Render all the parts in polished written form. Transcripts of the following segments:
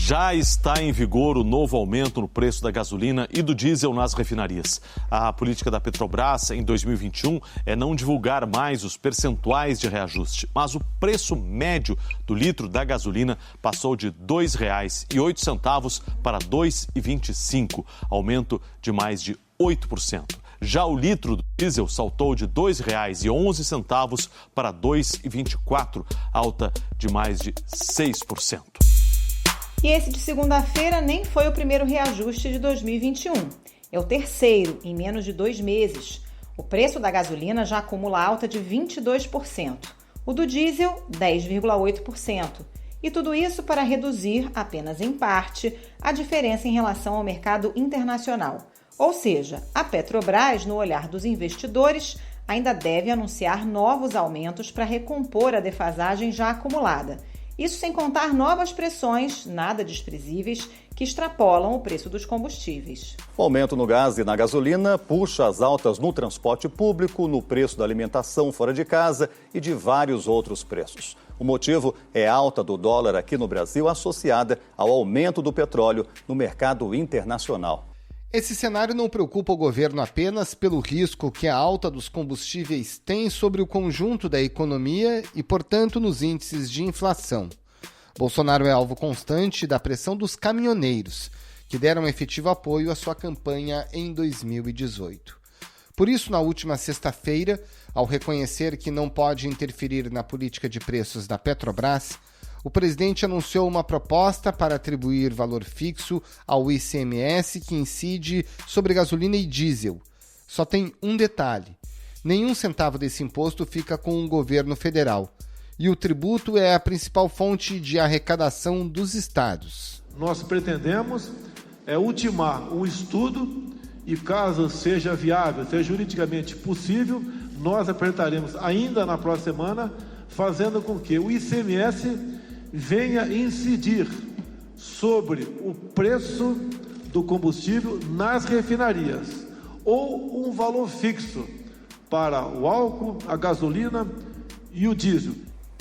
Já está em vigor o novo aumento no preço da gasolina e do diesel nas refinarias. A política da Petrobras em 2021 é não divulgar mais os percentuais de reajuste, mas o preço médio do litro da gasolina passou de R$ 2,08 para R$ 2,25, aumento de mais de 8%. Já o litro do diesel saltou de R$ 2,11 para R$ 2,24, alta de mais de 6%. E esse de segunda-feira nem foi o primeiro reajuste de 2021. É o terceiro em menos de 2 meses. O preço da gasolina já acumula alta de 22%. O do diesel, 10,8%. E tudo isso para reduzir, apenas em parte, a diferença em relação ao mercado internacional. Ou seja, a Petrobras, no olhar dos investidores, ainda deve anunciar novos aumentos para recompor a defasagem já acumulada. Isso sem contar novas pressões, nada desprezíveis, que extrapolam o preço dos combustíveis. O aumento no gás e na gasolina puxa as altas no transporte público, no preço da alimentação fora de casa e de vários outros preços. O motivo é a alta do dólar aqui no Brasil associada ao aumento do petróleo no mercado internacional. Esse cenário não preocupa o governo apenas pelo risco que a alta dos combustíveis tem sobre o conjunto da economia e, portanto, nos índices de inflação. Bolsonaro é alvo constante da pressão dos caminhoneiros, que deram efetivo apoio à sua campanha em 2018. Por isso, na última sexta-feira, ao reconhecer que não pode interferir na política de preços da Petrobras, o presidente anunciou uma proposta para atribuir valor fixo ao ICMS que incide sobre gasolina e diesel. Só tem um detalhe: nenhum centavo desse imposto fica com o governo federal. E o tributo é a principal fonte de arrecadação dos estados. Nós pretendemos ultimar um estudo e, caso seja viável, seja juridicamente possível, nós apresentaremos ainda na próxima semana, fazendo com que o ICMS venha incidir sobre o preço do combustível nas refinarias, ou um valor fixo para o álcool, a gasolina e o diesel.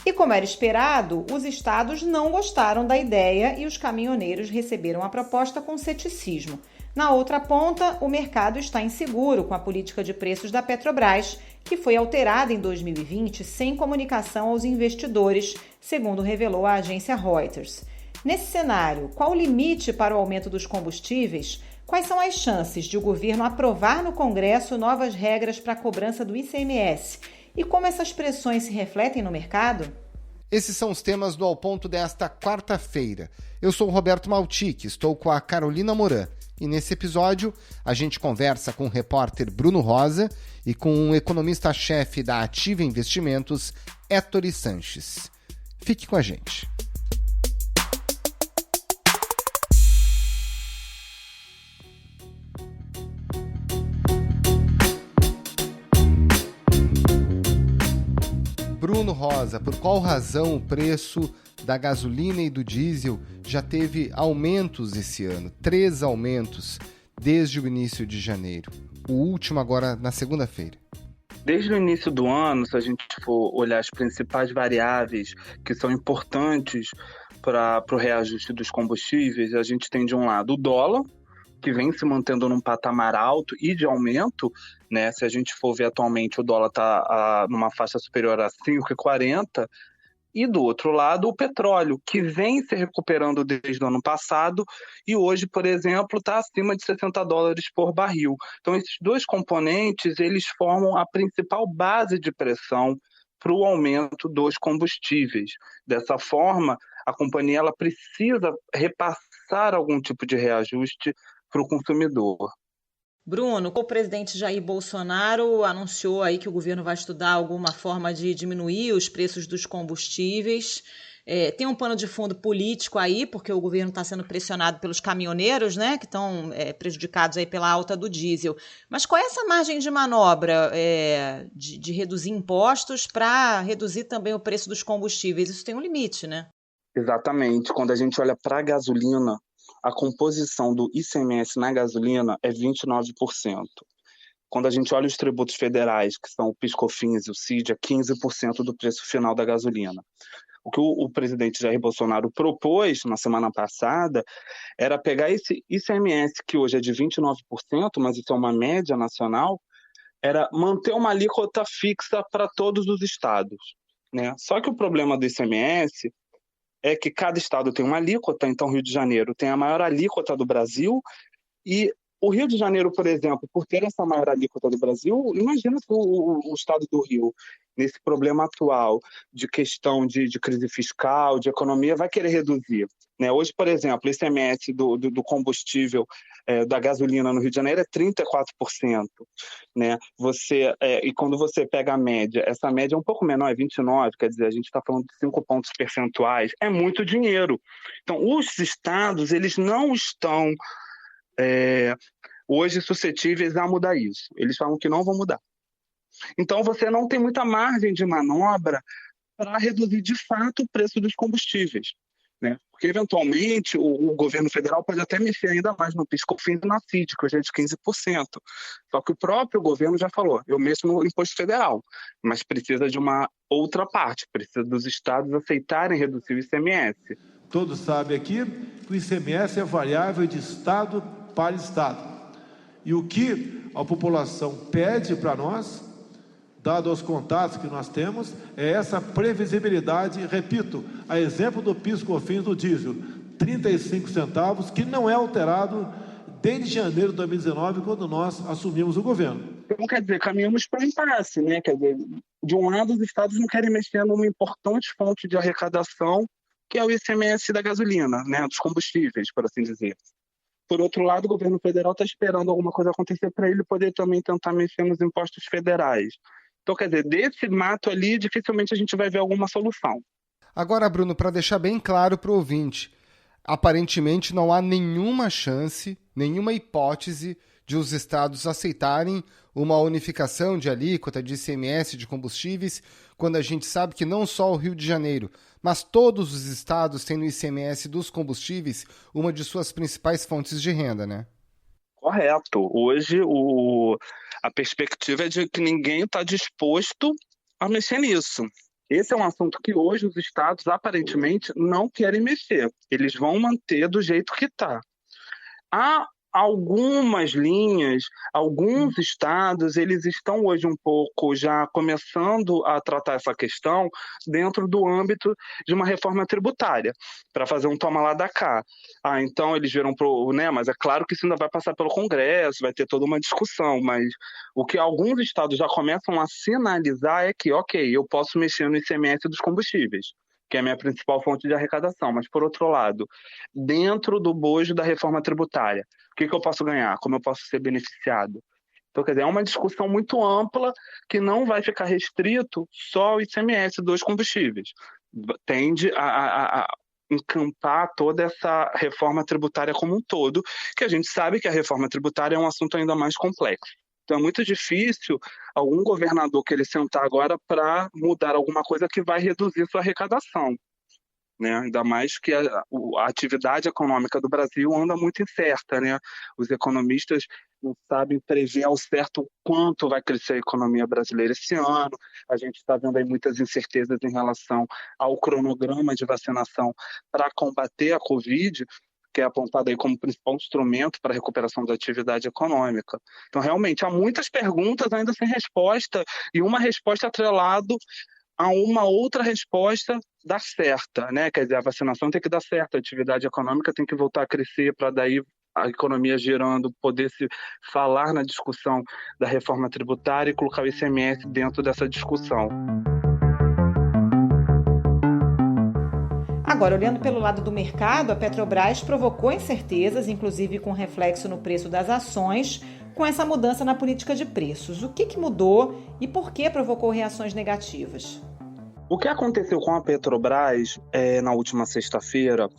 E como era esperado, os estados não gostaram da ideia e os caminhoneiros receberam a proposta com ceticismo. Na outra ponta, o mercado está inseguro com a política de preços da Petrobras, que foi alterada em 2020 sem comunicação aos investidores, segundo revelou a agência Reuters. Nesse cenário, qual o limite para o aumento dos combustíveis? Quais são as chances de o governo aprovar no Congresso novas regras para a cobrança do ICMS? E como essas pressões se refletem no mercado? Esses são os temas do Ao Ponto desta quarta-feira. Eu sou o Roberto Maltic, estou com a Carolina Moran. E nesse episódio, a gente conversa com o repórter Bruno Rosa e com o economista-chefe da Ativa Investimentos, Héctor Sanches. Fique com a gente. Bruno Rosa, por qual razão o preço da gasolina e do diesel já teve aumentos esse ano? 3 aumentos desde o início de janeiro. O último agora na segunda-feira. Desde o início do ano, se a gente for olhar as principais variáveis que são importantes para o reajuste dos combustíveis, a gente tem de um lado o dólar, que vem se mantendo num patamar alto e de aumento, né? Se a gente for ver atualmente, o dólar está numa faixa superior a 5,40, e do outro lado o petróleo, que vem se recuperando desde o ano passado e hoje, por exemplo, está acima de $60 por barril. Então esses dois componentes, eles formam a principal base de pressão para o aumento dos combustíveis. Dessa forma, a companhia ela precisa repassar algum tipo de reajuste para o consumidor. Bruno, o presidente Jair Bolsonaro anunciou aí que o governo vai estudar alguma forma de diminuir os preços dos combustíveis. Tem um pano de fundo político aí, porque o governo está sendo pressionado pelos caminhoneiros, né, que estão prejudicados aí pela alta do diesel. Mas qual é essa margem de manobra de reduzir impostos para reduzir também o preço dos combustíveis? Isso tem um limite, né? Exatamente. Quando a gente olha para a gasolina, a composição do ICMS na gasolina é 29%. Quando a gente olha os tributos federais, que são o PIS/COFINS e o CID, é 15% do preço final da gasolina. O que o presidente Jair Bolsonaro propôs na semana passada era pegar esse ICMS, que hoje é de 29%, mas isso é uma média nacional, era manter uma alíquota fixa para todos os estados, né? Só que o problema do ICMS é que cada estado tem uma alíquota, então o Rio de Janeiro tem a maior alíquota do Brasil, e o Rio de Janeiro, por exemplo, por ter essa maior alíquota do Brasil, imagina se o estado do Rio, nesse problema atual de questão de crise fiscal, de economia, vai querer reduzir, né? Hoje, por exemplo, o ICMS do combustível, da gasolina no Rio de Janeiro é 34%. Né? E quando você pega a média, essa média é um pouco menor, é 29%, quer dizer, a gente está falando de 5 pontos percentuais, é muito dinheiro. Então, os estados, eles não estão hoje suscetíveis a mudar isso. Eles falam que não vão mudar. Então, você não tem muita margem de manobra para reduzir, de fato, o preço dos combustíveis. Né? Porque, eventualmente, o governo federal pode até mexer ainda mais no PIS/COFINS e na CID, que hoje é de 15%. Só que o próprio governo já falou, eu mexo no imposto federal, mas precisa de uma outra parte, precisa dos estados aceitarem reduzir o ICMS. Todos sabem aqui que o ICMS é variável de estado para estado. E o que a população pede para nós, dado os contatos que nós temos, é essa previsibilidade, repito, a exemplo do PIS/COFINS do diesel, 35 centavos, que não é alterado desde janeiro de 2019, quando nós assumimos o governo. Então, quer dizer, caminhamos para um impasse, né? Quer dizer, de um lado, os estados não querem mexer numa importante fonte de arrecadação, que é o ICMS da gasolina, né? Dos combustíveis, por assim dizer. Por outro lado, o governo federal está esperando alguma coisa acontecer para ele poder também tentar mexer nos impostos federais. Então, quer dizer, desse mato ali, dificilmente a gente vai ver alguma solução. Agora, Bruno, para deixar bem claro para o ouvinte, aparentemente não há nenhuma chance, nenhuma hipótese de os estados aceitarem uma unificação de alíquota de ICMS de combustíveis, quando a gente sabe que não só o Rio de Janeiro, mas todos os estados têm no ICMS dos combustíveis uma de suas principais fontes de renda, né? Correto. Hoje, a perspectiva é de que ninguém está disposto a mexer nisso. Esse é um assunto que hoje os estados, aparentemente, não querem mexer. Eles vão manter do jeito que está. Há algumas linhas, alguns estados, eles estão hoje um pouco já começando a tratar essa questão dentro do âmbito de uma reforma tributária, para fazer um toma lá da cá. Então eles viram né, mas é claro que isso ainda vai passar pelo Congresso, vai ter toda uma discussão, mas o que alguns estados já começam a sinalizar é que, ok, eu posso mexer no ICMS dos combustíveis, que é a minha principal fonte de arrecadação, mas, por outro lado, dentro do bojo da reforma tributária, o que eu posso ganhar? Como eu posso ser beneficiado? Então, quer dizer, é uma discussão muito ampla que não vai ficar restrito só ao ICMS dos combustíveis. Tende a encampar toda essa reforma tributária como um todo, que a gente sabe que a reforma tributária é um assunto ainda mais complexo. Então é muito difícil algum governador querer sentar agora para mudar alguma coisa que vai reduzir sua arrecadação. Né? Ainda mais que a atividade econômica do Brasil anda muito incerta. Né? Os economistas não sabem prever ao certo quanto vai crescer a economia brasileira esse ano. A gente está vendo aí muitas incertezas em relação ao cronograma de vacinação para combater a Covid, que é apontado aí como principal instrumento para a recuperação da atividade econômica. Então, realmente, há muitas perguntas ainda sem resposta e uma resposta atrelada a uma outra resposta dar certa, né? Quer dizer, a vacinação tem que dar certo, a atividade econômica tem que voltar a crescer para daí a economia girando, poder se falar na discussão da reforma tributária e colocar o ICMS dentro dessa discussão. Agora, olhando pelo lado do mercado, a Petrobras provocou incertezas, inclusive com reflexo no preço das ações, com essa mudança na política de preços. O que mudou e por que provocou reações negativas? O que aconteceu com a Petrobras na última sexta-feira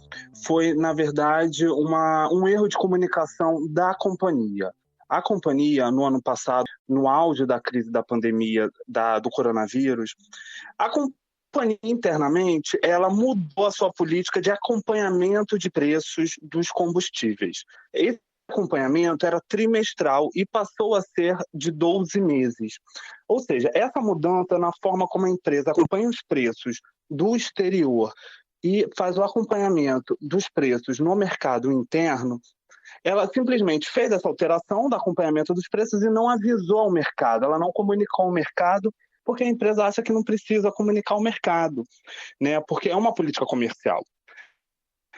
foi, na verdade, um erro de comunicação da companhia. A companhia, no ano passado, no auge da crise da pandemia do coronavírus, a companhia internamente, ela mudou a sua política de acompanhamento de preços dos combustíveis. Esse acompanhamento era trimestral e passou a ser de 12 meses. Ou seja, essa mudança na forma como a empresa acompanha os preços do exterior e faz o acompanhamento dos preços no mercado interno, ela simplesmente fez essa alteração do acompanhamento dos preços e não avisou ao mercado, ela não comunicou ao mercado, porque a empresa acha que não precisa comunicar ao mercado, né? Porque é uma política comercial.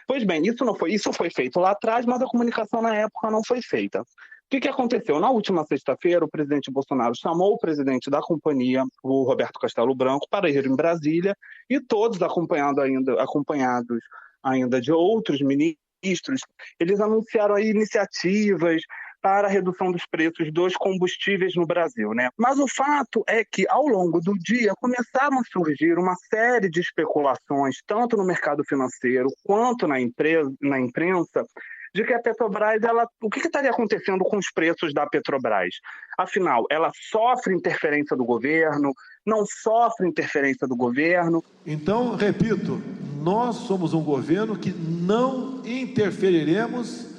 Pois bem, isso foi feito lá atrás, mas a comunicação na época não foi feita. O que aconteceu? Na última sexta-feira, o presidente Bolsonaro chamou o presidente da companhia, o Roberto Castelo Branco, para ir em Brasília, e todos acompanhados ainda de outros ministros, eles anunciaram aí iniciativas para a redução dos preços dos combustíveis no Brasil, né? Mas o fato é que, ao longo do dia, começaram a surgir uma série de especulações, tanto no mercado financeiro quanto na imprensa, de que a Petrobras, o que estaria acontecendo com os preços da Petrobras? Afinal, ela sofre interferência do governo, não sofre interferência do governo? Então, repito, nós somos um governo que não interferiremos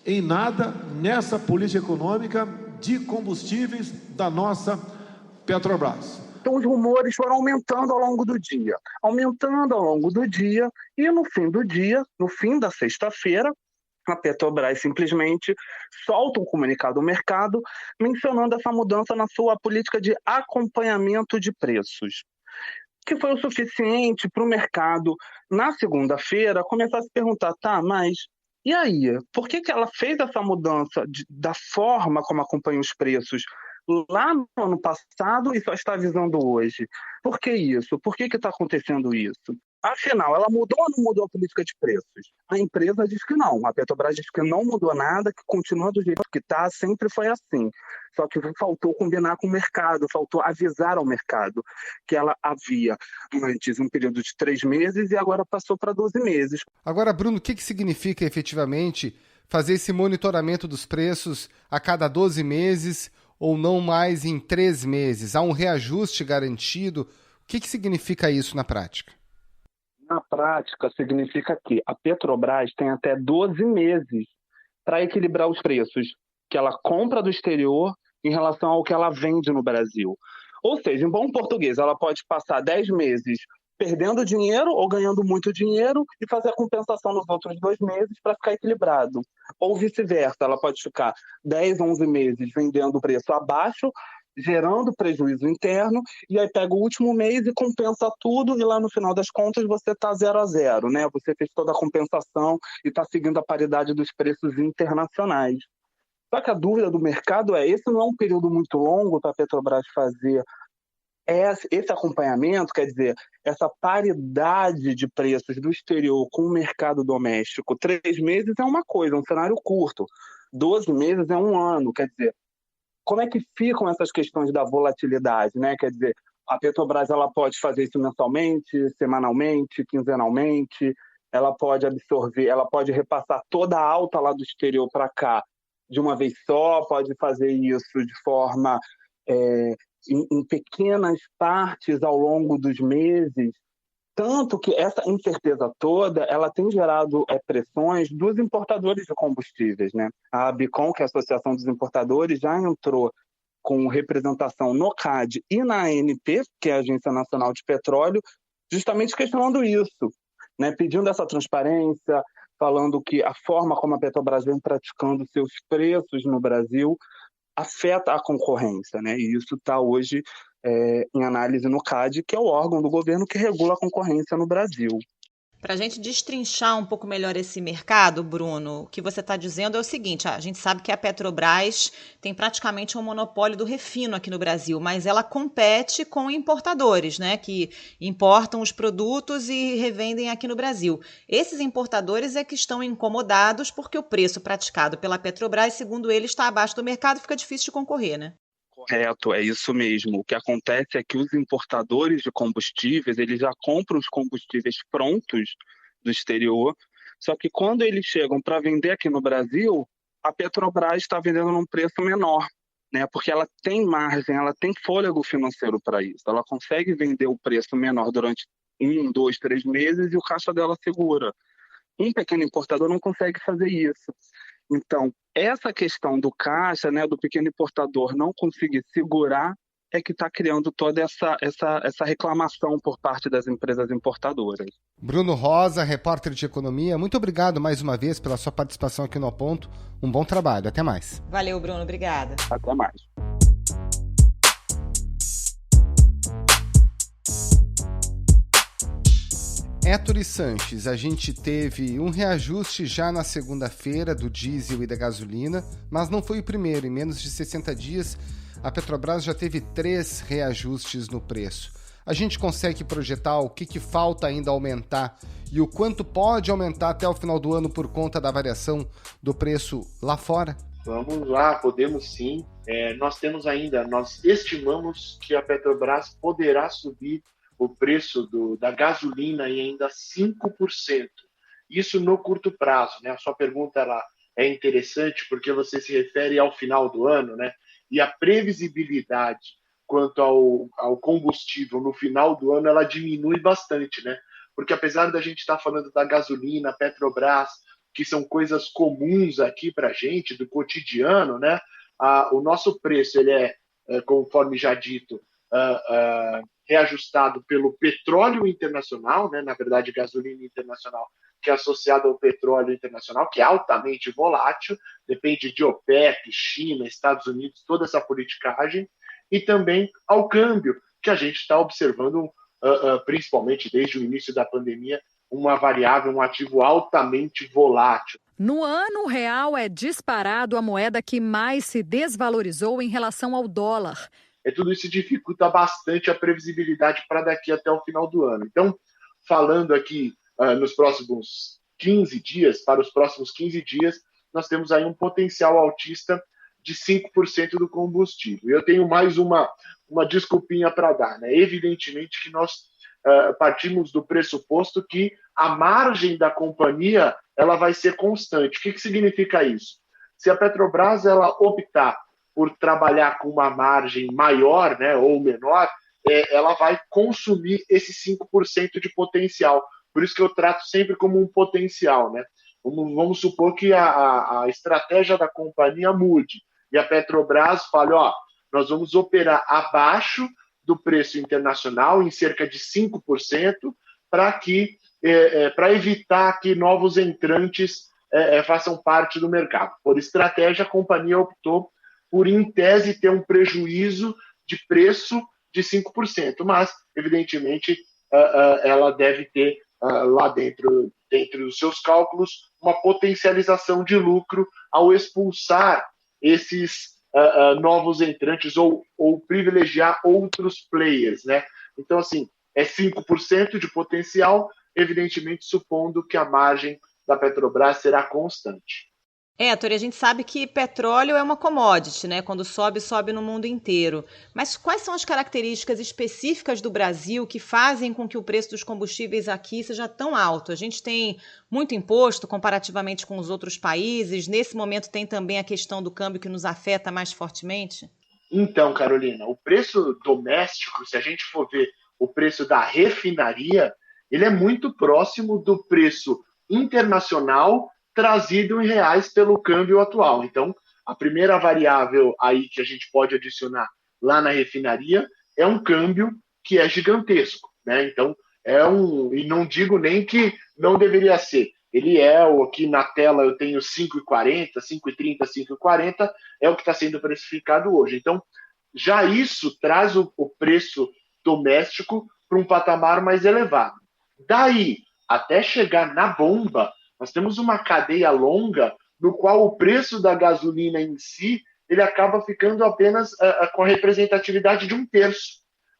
em nada nessa política econômica de combustíveis da nossa Petrobras. Então os rumores foram aumentando ao longo do dia, e no fim do dia, no fim da sexta-feira, a Petrobras simplesmente solta um comunicado ao mercado mencionando essa mudança na sua política de acompanhamento de preços, que foi o suficiente para o mercado, na segunda-feira, começar a se perguntar, mas e aí, por que ela fez essa mudança da forma como acompanha os preços lá no ano passado e só está avisando hoje? Por que isso? Por que está acontecendo isso? Afinal, ela mudou ou não mudou a política de preços? A empresa diz que não. A Petrobras diz que não mudou nada, que continua do jeito que está, sempre foi assim. Só que faltou combinar com o mercado, faltou avisar ao mercado que ela havia antes um período de 3 meses e agora passou para 12 meses. Agora, Bruno, o que significa efetivamente fazer esse monitoramento dos preços a cada 12 meses ou não mais em 3 meses? Há um reajuste garantido? O que significa isso na prática? Na prática, significa que a Petrobras tem até 12 meses para equilibrar os preços que ela compra do exterior em relação ao que ela vende no Brasil. Ou seja, em bom português, ela pode passar 10 meses perdendo dinheiro ou ganhando muito dinheiro e fazer a compensação nos outros 2 meses para ficar equilibrado. Ou vice-versa, ela pode ficar 10, 11 meses vendendo o preço abaixo, gerando prejuízo interno, e aí pega o último mês e compensa tudo, e lá no final das contas você está 0 a 0, né? Você fez toda a compensação e está seguindo a paridade dos preços internacionais. Só que a dúvida do mercado esse não é um período muito longo para a Petrobras fazer esse acompanhamento, quer dizer, essa paridade de preços do exterior com o mercado doméstico. 3 meses é uma coisa, um cenário curto. 12 meses é um ano, quer dizer, como é que ficam essas questões da volatilidade, né? Quer dizer, a Petrobras ela pode fazer isso mensalmente, semanalmente, quinzenalmente, ela pode absorver, ela pode repassar toda a alta lá do exterior para cá de uma vez só, pode fazer isso de forma em pequenas partes ao longo dos meses. Tanto que essa incerteza toda, ela tem gerado pressões dos importadores de combustíveis, né? A ABICOM, que é a Associação dos Importadores, já entrou com representação no CAD e na ANP, que é a Agência Nacional de Petróleo, justamente questionando isso, né? Pedindo essa transparência, falando que a forma como a Petrobras vem praticando seus preços no Brasil afeta a concorrência, né? E isso está hoje em análise no CAD, que é o órgão do governo que regula a concorrência no Brasil. Para a gente destrinchar um pouco melhor esse mercado, Bruno, o que você está dizendo é o seguinte, a gente sabe que a Petrobras tem praticamente um monopólio do refino aqui no Brasil, mas ela compete com importadores, né, que importam os produtos e revendem aqui no Brasil. Esses importadores é que estão incomodados porque o preço praticado pela Petrobras, segundo eles, está abaixo do mercado e fica difícil de concorrer, né? Correto, é isso mesmo. O que acontece é que os importadores de combustíveis, eles já compram os combustíveis prontos do exterior, só que quando eles chegam para vender aqui no Brasil, a Petrobras está vendendo num preço menor, né? Porque ela tem margem, ela tem fôlego financeiro para isso. Ela consegue vender o preço menor durante 1, 2, 3 meses e o caixa dela segura. Um pequeno importador não consegue fazer isso. Então, essa questão do caixa, né, do pequeno importador não conseguir segurar, é que está criando toda essa reclamação por parte das empresas importadoras. Bruno Rosa, repórter de economia, muito obrigado mais uma vez pela sua participação aqui no A Ponto. Um bom trabalho, até mais. Valeu, Bruno, obrigada. Até mais. Héctor e Sanches, a gente teve um reajuste já na segunda-feira do diesel e da gasolina, mas não foi o primeiro. Em menos de 60 dias, a Petrobras já teve 3 reajustes no preço. A gente consegue projetar o que falta ainda aumentar e o quanto pode aumentar até o final do ano por conta da variação do preço lá fora? Vamos lá, podemos sim. Nós estimamos que a Petrobras poderá subir o preço da gasolina em ainda 5%. Isso no curto prazo, né? A sua pergunta ela é interessante porque você se refere ao final do ano, né? E a previsibilidade quanto ao combustível no final do ano, ela diminui bastante, né? Porque apesar da gente estar falando da gasolina, Petrobras, que são coisas comuns aqui para a gente, do cotidiano, né? O nosso preço, ele conforme já dito, reajustado pelo petróleo internacional, né? Na verdade, gasolina internacional, que é associada ao petróleo internacional, que é altamente volátil, depende de OPEP, China, Estados Unidos, toda essa politicagem, e também ao câmbio, que a gente está observando, principalmente desde o início da pandemia, uma variável, um ativo altamente volátil. No ano, o real é disparado a moeda que mais se desvalorizou em relação ao dólar. Tudo isso dificulta bastante a previsibilidade para daqui até o final do ano. Então, falando aqui nos próximos 15 dias, para os próximos 15 dias, nós temos aí um potencial altista de 5% do combustível. Eu tenho mais uma desculpinha para dar, né? Evidentemente que nós partimos do pressuposto que a margem da companhia ela vai ser constante. O que significa isso? Se a Petrobras ela optar por trabalhar com uma margem maior, né, ou menor, ela vai consumir esse 5% de potencial. Por isso que eu trato sempre como um potencial, né? Vamos supor que a estratégia da companhia mude e a Petrobras fale, nós vamos operar abaixo do preço internacional, em cerca de 5%, para evitar que novos entrantes façam parte do mercado. Por estratégia, a companhia optou por, em tese, ter um prejuízo de preço de 5%, mas, evidentemente, ela deve ter lá dentro dos seus cálculos uma potencialização de lucro ao expulsar esses novos entrantes ou privilegiar outros players, né? Então, assim, é 5% de potencial, evidentemente supondo que a margem da Petrobras será constante. Héctor, a gente sabe que petróleo é uma commodity, né? Quando sobe, sobe no mundo inteiro. Mas quais são as características específicas do Brasil que fazem com que o preço dos combustíveis aqui seja tão alto? A gente tem muito imposto comparativamente com os outros países. Nesse momento tem também a questão do câmbio que nos afeta mais fortemente? Então, Carolina, o preço doméstico, se a gente for ver o preço da refinaria, ele é muito próximo do preço internacional trazido em reais pelo câmbio atual. Então, a primeira variável aí que a gente pode adicionar lá na refinaria é um câmbio que é gigantesco, né? Então, e não digo nem que não deveria ser. Ele aqui na tela eu tenho 5,40, 5,30, 5,40, é o que está sendo precificado hoje. Então, já isso traz o preço doméstico para um patamar mais elevado. Daí, até chegar na bomba, nós temos uma cadeia longa no qual o preço da gasolina em si ele acaba ficando apenas com a representatividade de 1/3.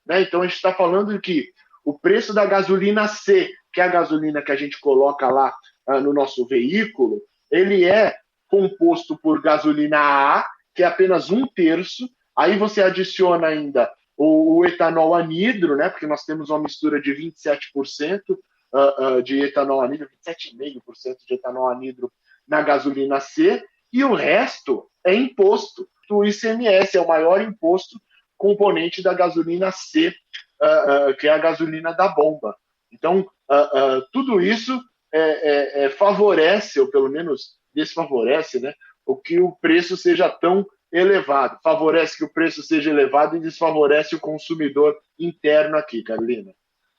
Né? Então, a gente está falando que o preço da gasolina C, que é a gasolina que a gente coloca lá no nosso veículo, ele é composto por gasolina A, que é apenas 1/3. Aí você adiciona ainda o etanol anidro, né? Porque nós temos uma mistura de 27% de etanol anidro, 27,5% de etanol anidro na gasolina C, e o resto é imposto. O ICMS é o maior imposto componente da gasolina C, que é a gasolina da bomba. Então, tudo isso favorece, ou pelo menos desfavorece, né, que o preço seja tão elevado. Favorece que o preço seja elevado e desfavorece o consumidor interno aqui, Carolina.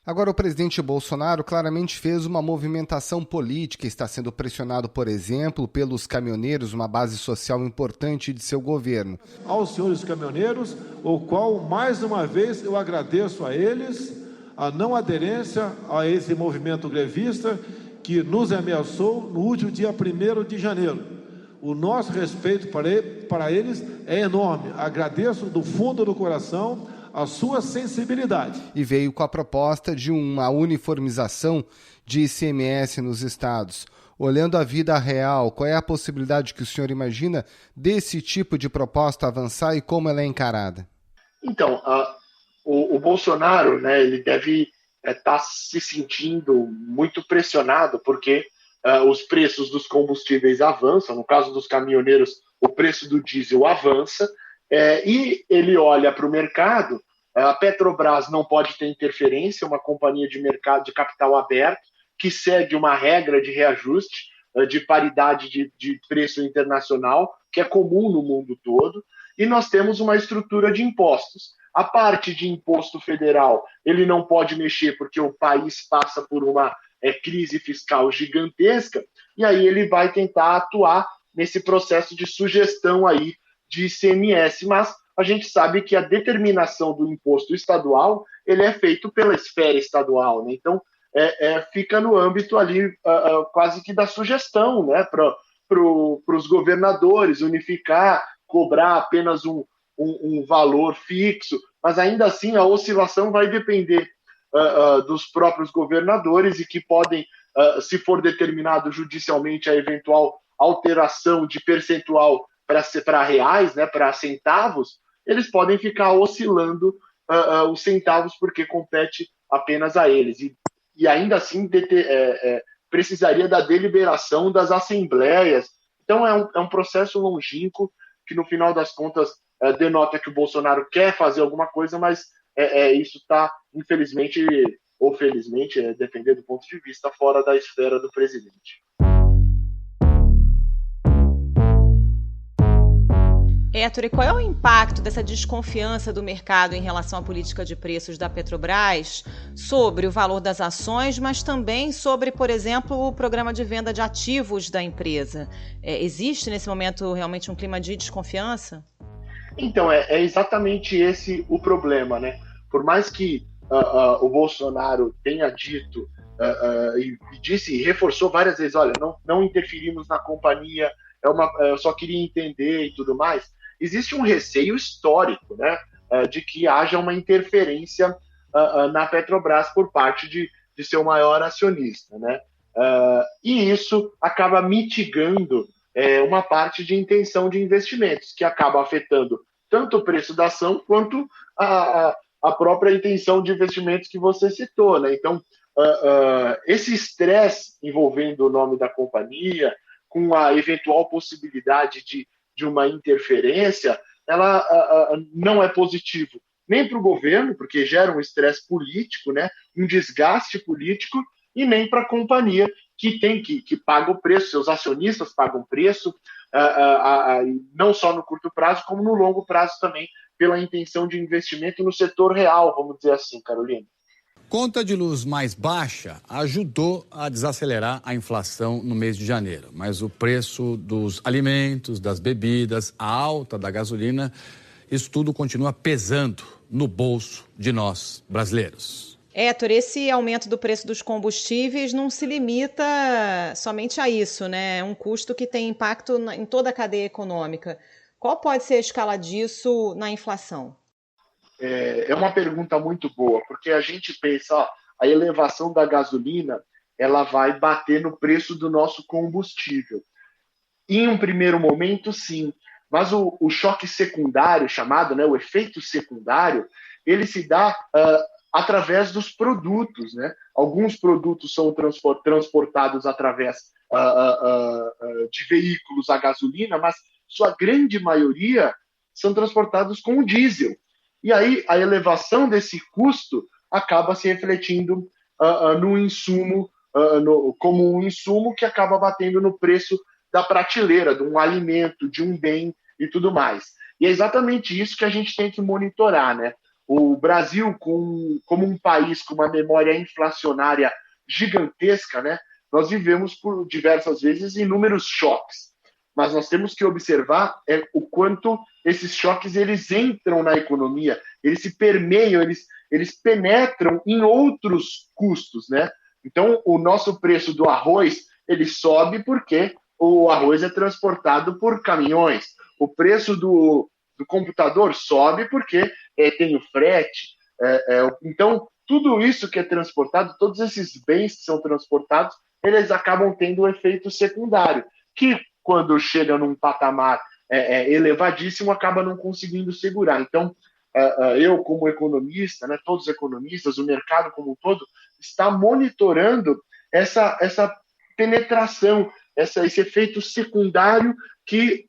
Agora, o presidente Bolsonaro claramente fez uma movimentação política, está sendo pressionado, por exemplo, pelos caminhoneiros, uma base social importante de seu governo. Aos senhores caminhoneiros, o qual, mais uma vez, eu agradeço a eles a não aderência a esse movimento grevista que nos ameaçou no último dia 1º de janeiro. O nosso respeito para eles é enorme. Agradeço do fundo do coração a sua sensibilidade. E veio com a proposta de uma uniformização de ICMS nos estados. Olhando a vida real, qual é a possibilidade que o senhor imagina desse tipo de proposta avançar e como ela é encarada? Então, o Bolsonaro, né, ele deve estar se sentindo muito pressionado porque os preços dos combustíveis avançam. No caso dos caminhoneiros, o preço do diesel avança. E ele olha para o mercado. A Petrobras não pode ter interferência, uma companhia de mercado de capital aberto, que segue uma regra de reajuste, de paridade de preço internacional, que é comum no mundo todo, e nós temos uma estrutura de impostos. A parte de imposto federal, ele não pode mexer porque o país passa por uma crise fiscal gigantesca, e aí ele vai tentar atuar nesse processo de sugestão aí de ICMS, mas a gente sabe que a determinação do imposto estadual ele é feito pela esfera estadual, né? Então fica no âmbito ali quase que da sugestão, né, para os governadores unificar, cobrar apenas um valor fixo, mas ainda assim a oscilação vai depender dos próprios governadores e que podem, se for determinado judicialmente a eventual alteração de percentual para reais, né, para centavos, eles podem ficar oscilando os centavos porque compete apenas a eles. E ainda assim precisaria da deliberação das assembleias. Então é um processo longínquo que no final das contas denota que o Bolsonaro quer fazer alguma coisa, mas isso está, infelizmente ou felizmente, dependendo do ponto de vista, fora da esfera do presidente. Héctor, e qual é o impacto dessa desconfiança do mercado em relação à política de preços da Petrobras sobre o valor das ações, mas também sobre, por exemplo, o programa de venda de ativos da empresa? Existe nesse momento realmente um clima de desconfiança? Então, é exatamente esse o problema, né? Por mais que o Bolsonaro tenha dito e disse e reforçou várias vezes, olha, não interferimos na companhia, eu só queria entender e tudo mais, existe um receio histórico, né, de que haja uma interferência na Petrobras por parte de seu maior acionista, né? E isso acaba mitigando uma parte de intenção de investimentos, que acaba afetando tanto o preço da ação quanto a própria intenção de investimentos que você citou, né? Então, esse estresse envolvendo o nome da companhia, com a eventual possibilidade de uma interferência, ela não é positivo nem para o governo, porque gera um estresse político, né, um desgaste político, e nem para a companhia que paga o preço, seus acionistas pagam preço, não só no curto prazo, como no longo prazo também, pela intenção de investimento no setor real, vamos dizer assim, Carolina. Conta de luz mais baixa ajudou a desacelerar a inflação no mês de janeiro, mas o preço dos alimentos, das bebidas, a alta da gasolina, isso tudo continua pesando no bolso de nós brasileiros. Héctor, esse aumento do preço dos combustíveis não se limita somente a isso, né? É um custo que tem impacto em toda a cadeia econômica. Qual pode ser a escala disso na inflação? É uma pergunta muito boa, porque a gente pensa, a elevação da gasolina, ela vai bater no preço do nosso combustível. Em um primeiro momento, sim, mas o choque secundário, chamado, né, o efeito secundário, ele se dá através dos produtos, né? Alguns produtos são transportados através de veículos a gasolina, mas sua grande maioria são transportados com o diesel. E aí a elevação desse custo acaba se refletindo no insumo, como um insumo que acaba batendo no preço da prateleira, de um alimento, de um bem e tudo mais. E é exatamente isso que a gente tem que monitorar, né? O Brasil, como um país com uma memória inflacionária gigantesca, né? Nós vivemos por diversas vezes inúmeros choques. Mas nós temos que observar o quanto esses choques eles entram na economia, eles se permeiam, eles penetram em outros custos, né? Então, o nosso preço do arroz, ele sobe porque o arroz é transportado por caminhões. O preço do computador sobe porque tem o frete. Então, tudo isso que é transportado, todos esses bens que são transportados, eles acabam tendo um efeito secundário, que quando chega num patamar elevadíssimo, acaba não conseguindo segurar. Então, eu como economista, né, todos os economistas, o mercado como um todo, está monitorando essa penetração, esse efeito secundário que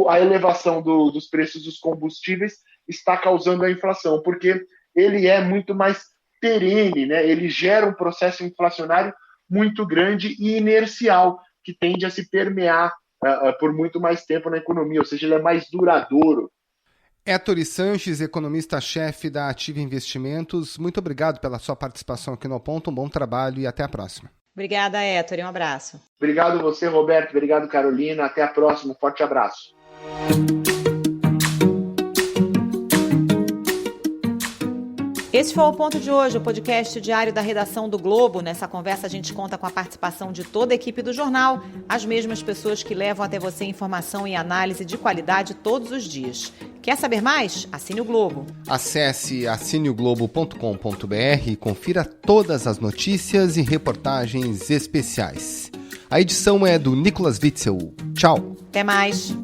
a elevação dos preços dos combustíveis está causando a inflação, porque ele é muito mais perene, né? Ele gera um processo inflacionário muito grande e inercial, que tende a se permear por muito mais tempo na economia, ou seja, ele é mais duradouro. Héctor Sanches, economista-chefe da Ativa Investimentos, muito obrigado pela sua participação aqui no Ao Ponto, um bom trabalho e até a próxima. Obrigada, Héctor, e um abraço. Obrigado você, Roberto, obrigado, Carolina, até a próxima, forte abraço. Esse foi o Ponto de hoje, o podcast diário da redação do Globo. Nessa conversa a gente conta com a participação de toda a equipe do jornal, as mesmas pessoas que levam até você informação e análise de qualidade todos os dias. Quer saber mais? Assine o Globo. Acesse assineoglobo.com.br e confira todas as notícias e reportagens especiais. A edição é do Nicolas Witzel. Tchau. Até mais.